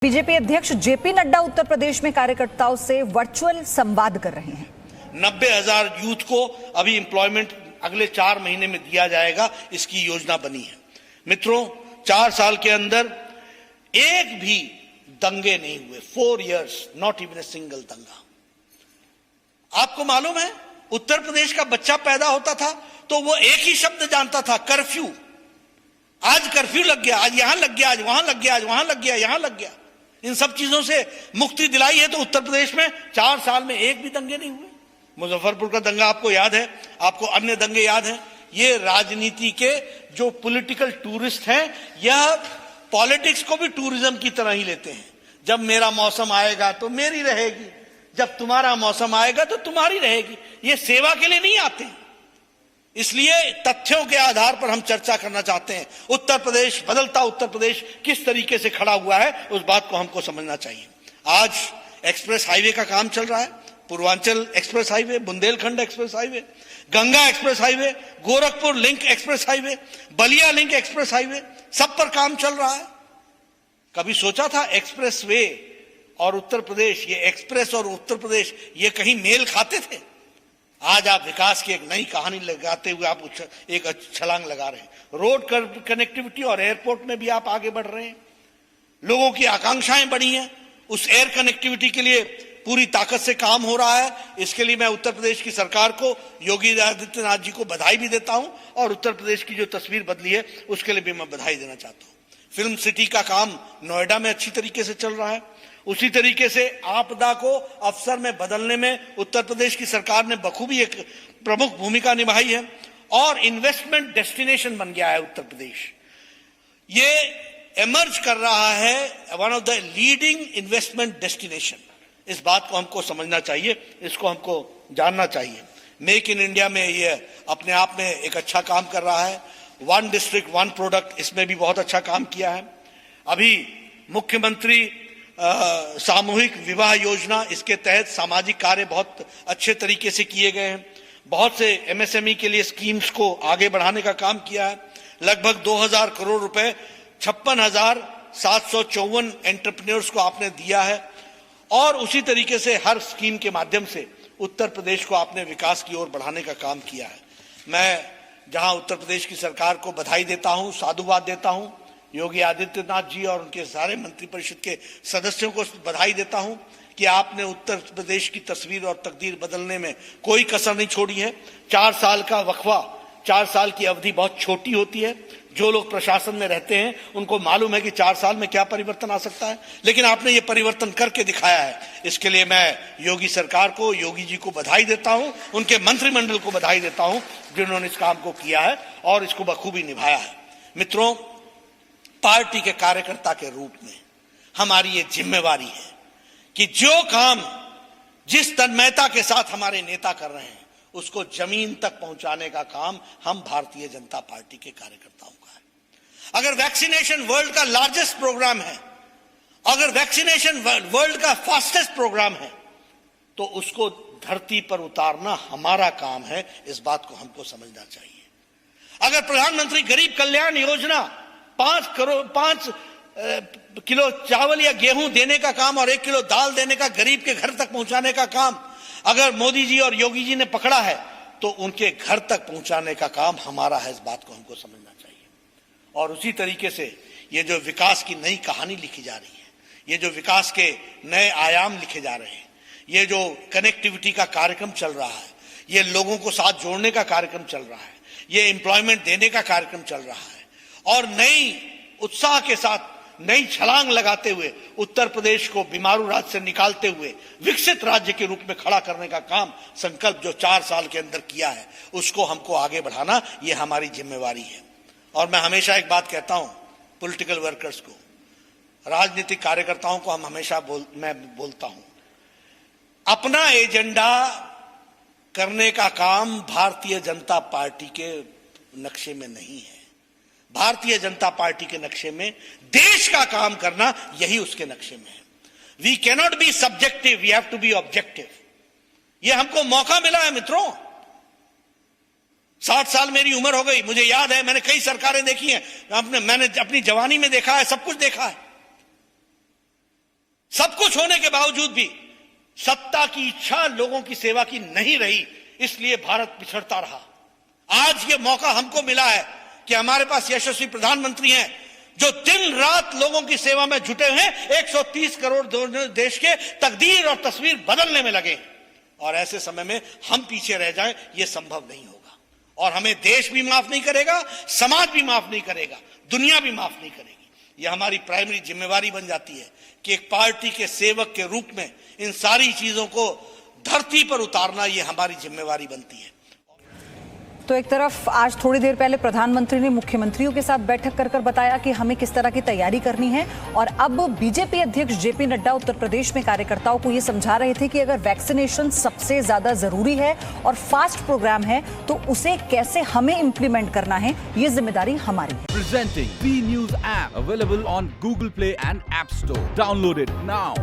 BJP अध्यक्ष JP Nadda Uttar Pradesh में कार्यकर्ताओं से वर्चुअल संवाद कर रहे हैं। 90,000 यूथ को अभी एम्प्लॉयमेंट अगले 4 महीने में दिया जाएगा, इसकी योजना बनी है। मित्रों, 4 साल के अंदर एक भी दंगे नहीं हुए। 4 years, not even a single दंगा। आपको मालूम है, उत्तर प्रदेश का बच्चा पैदा होता था तो वो एक ही शब्द जानता था, कर्फ्यू। आज कर्फ्यू लग गया, आज यहां लग गया, आज वहां लग गया, आज वहां लग गया, यहां लग गया। इन सब चीजों से मुक्ति दिलाई है तो उत्तर प्रदेश में 4 साल में एक भी दंगे नहीं हुए। मुजफ्फरपुर का दंगा आपको याद है, आपको अन्य दंगे याद हैं। ये राजनीति के जो पॉलिटिकल टूरिस्ट हैं, यह पॉलिटिक्स को भी टूरिज्म की तरह ही लेते हैं। जब मेरा मौसम आएगा तो मेरी रहेगी, जब तुम्हारा मौसम आएगा तो तुम्हारी रहेगी। ये सेवा के लिए नहीं आते। इसलिए तथ्यों के आधार पर हम चर्चा करना चाहते हैं। उत्तर प्रदेश, बदलता उत्तर प्रदेश किस तरीके से खड़ा हुआ है, उस बात को हमको समझना चाहिए। आज एक्सप्रेस हाईवे का काम चल रहा है। Purvanchal express highway, Bundelkhand express highway, Ganga express highway, Gorakhpur link express highway, Ballia link express highway, सब पर काम चल रहा है। कभी सोचा था एक्सप्रेस वे और उत्तर प्रदेश, ये एक्सप्रेस और उत्तर प्रदेश ये कहीं मेल खाते थे? आज आप विकास की एक नई कहानी लगाते हुए आप एक छलांग लगा रहे हैं। रोड कनेक्टिविटी और एयरपोर्ट में भी आप आगे बढ़ रहे हैं। लोगों की आकांक्षाएं बढ़ी हैं। उस एयर कनेक्टिविटी के लिए पूरी ताकत से काम हो रहा है। इसके लिए मैं उत्तर प्रदेश की सरकार को, योगी आदित्यनाथ जी को बधाई भी देता हूं और उत्तर प्रदेश की जो तस्वीर बदली है उसके लिए भी मैं बधाई देना चाहता हूं। फिल्म सिटी का काम नोएडा में अच्छी तरीके से चल रहा है। उसी तरीके से आपदा को अवसर में बदलने में उत्तर प्रदेश की सरकार ने बखूबी एक प्रमुख भूमिका निभाई है और इन्वेस्टमेंट डेस्टिनेशन बन गया है उत्तर प्रदेश। ये एमर्ज कर रहा है one of the leading investment destination. इस बात को हमको समझना चाहिए, इसको हमको जानना चाहिए। मेक इन इंडिया में ये अपने आप में एक अच्छा काम कर रहा है। 1 डिस्ट्रिक्ट 1 प्रोडक्ट, इसमें भी बहुत अच्छा काम किया है। अभी मुख्यमंत्री सामूहिक विवाह योजना, इसके तहत सामाजिक कार्य बहुत अच्छे तरीके से किए गए हैं। बहुत से एमएसएमई के लिए स्कीम्स को आगे बढ़ाने का काम किया है। लगभग 2000 करोड़ रुपए 56,754 एंटरप्रेन्योर्स को आपने दिया है और उसी तरीके से हर स्कीम के माध्यम से उत्तर प्रदेश को आपने विकास की ओर बढ़ाने का काम किया है। मैं जहां उत्तर प्रदेश की सरकार को बधाई देता हूं, साधुवाद देता हूं, योगी आदित्यनाथ जी और उनके सारे मंत्रिपरिषद के सदस्यों को बधाई देता हूं कि आपने उत्तर प्रदेश की तस्वीर और तकदीर बदलने में कोई कसर नहीं छोड़ी है। 4 साल का वक्फा, 4 साल की अवधि बहुत छोटी होती है। जो लोग प्रशासन में रहते हैं उनको मालूम है कि 4 साल में क्या परिवर्तन आ सकता है, लेकिन आपने ये परिवर्तन करके दिखाया है। इसके लिए मैं योगी सरकार को, योगी जी को बधाई देता हूं, उनके मंत्रिमंडल को बधाई देता हूं जिन्होंने इस काम को किया है और इसको बखूबी निभाया है। मित्रों, पार्टी के कार्यकर्ता के रूप में हमारी ये जिम्मेवारी है कि जो काम जिस तन्मयता के साथ हमारे नेता कर रहे हैं उसको जमीन तक पहुंचाने का काम हम भारतीय जनता पार्टी के कार्यकर्ताओं का है। अगर वैक्सीनेशन वर्ल्ड का लार्जेस्ट प्रोग्राम है, अगर वैक्सीनेशन वर्ल्ड का फास्टेस्ट प्रोग्राम है, तो उसको धरती पर उतारना हमारा काम है। इस बात को हमको समझना चाहिए। अगर प्रधानमंत्री गरीब कल्याण योजना 5 किलो चावल या गेहूं देने का काम और 1 किलो दाल देने का, गरीब के घर तक पहुंचाने का काम अगर मोदी जी और योगी जी ने पकड़ा है तो उनके घर तक पहुंचाने का काम हमारा है। इस बात को हमको समझना चाहिए। और उसी तरीके से ये जो विकास की नई कहानी लिखी जा रही है, ये जो विकास के नए आयाम लिखे जा रहे हैं, ये जो कनेक्टिविटी का कार्यक्रम चल रहा है, ये लोगों को साथ जोड़ने का कार्यक्रम चल रहा है, ये एम्प्लॉयमेंट देने का कार्यक्रम चल रहा है और नई उत्साह के साथ नई छलांग लगाते हुए उत्तर प्रदेश को बीमारू राज्य से निकालते हुए विकसित राज्य के रूप में खड़ा करने का काम, संकल्प जो 4 साल के अंदर किया है, उसको हमको आगे बढ़ाना, ये हमारी जिम्मेवारी है। और मैं हमेशा एक बात कहता हूं पॉलिटिकल वर्कर्स को, राजनीतिक कार्यकर्ताओं को हम हमेशा मैं बोलता हूं, अपना एजेंडा करने का काम भारतीय जनता पार्टी के नक्शे में नहीं है। भारतीय जनता पार्टी के नक्शे में देश का काम करना, यही उसके नक्शे में है। We cannot be subjective, we have to be objective. यह हमको मौका मिला है मित्रों। 60 साल मेरी उम्र हो गई, मुझे याद है मैंने कई सरकारें देखी हैं, मैंने अपनी जवानी में देखा है, सब कुछ देखा है। सब कुछ होने के बावजूद भी सत्ता की इच्छा लोगों की सेवा की नहीं रही, इसलिए भारत पिछड़ता रहा। आज ये मौका हमको मिला है कि हमारे पास यशस्वी प्रधानमंत्री हैं जो दिन रात लोगों की सेवा में जुटे हुए हैं। 130 करोड़ देश के तकदीर और तस्वीर बदलने में लगे, और ऐसे समय में हम पीछे रह जाएं, यह संभव नहीं होगा। और हमें देश भी माफ नहीं करेगा, समाज भी माफ नहीं करेगा, दुनिया भी माफ नहीं करेगी। यह हमारी प्राइमरी जिम्मेवारी बन जाती है कि एक पार्टी के सेवक के रूप में इन सारी चीजों को धरती पर उतारना, यह हमारी जिम्मेवारी बनती है। तो एक तरफ आज थोड़ी देर पहले प्रधानमंत्री ने मुख्यमंत्रियों के साथ बैठक कर बताया कि हमें किस तरह की तैयारी करनी है, और अब बीजेपी अध्यक्ष जेपी नड्डा उत्तर प्रदेश में कार्यकर्ताओं को ये समझा रहे थे कि अगर वैक्सीनेशन सबसे ज्यादा जरूरी है और फास्ट प्रोग्राम है तो उसे कैसे हमें इंप्लीमेंट करना है, ये जिम्मेदारी हमारी है। Presenting B News app available on Google Play and App Store. Download it now.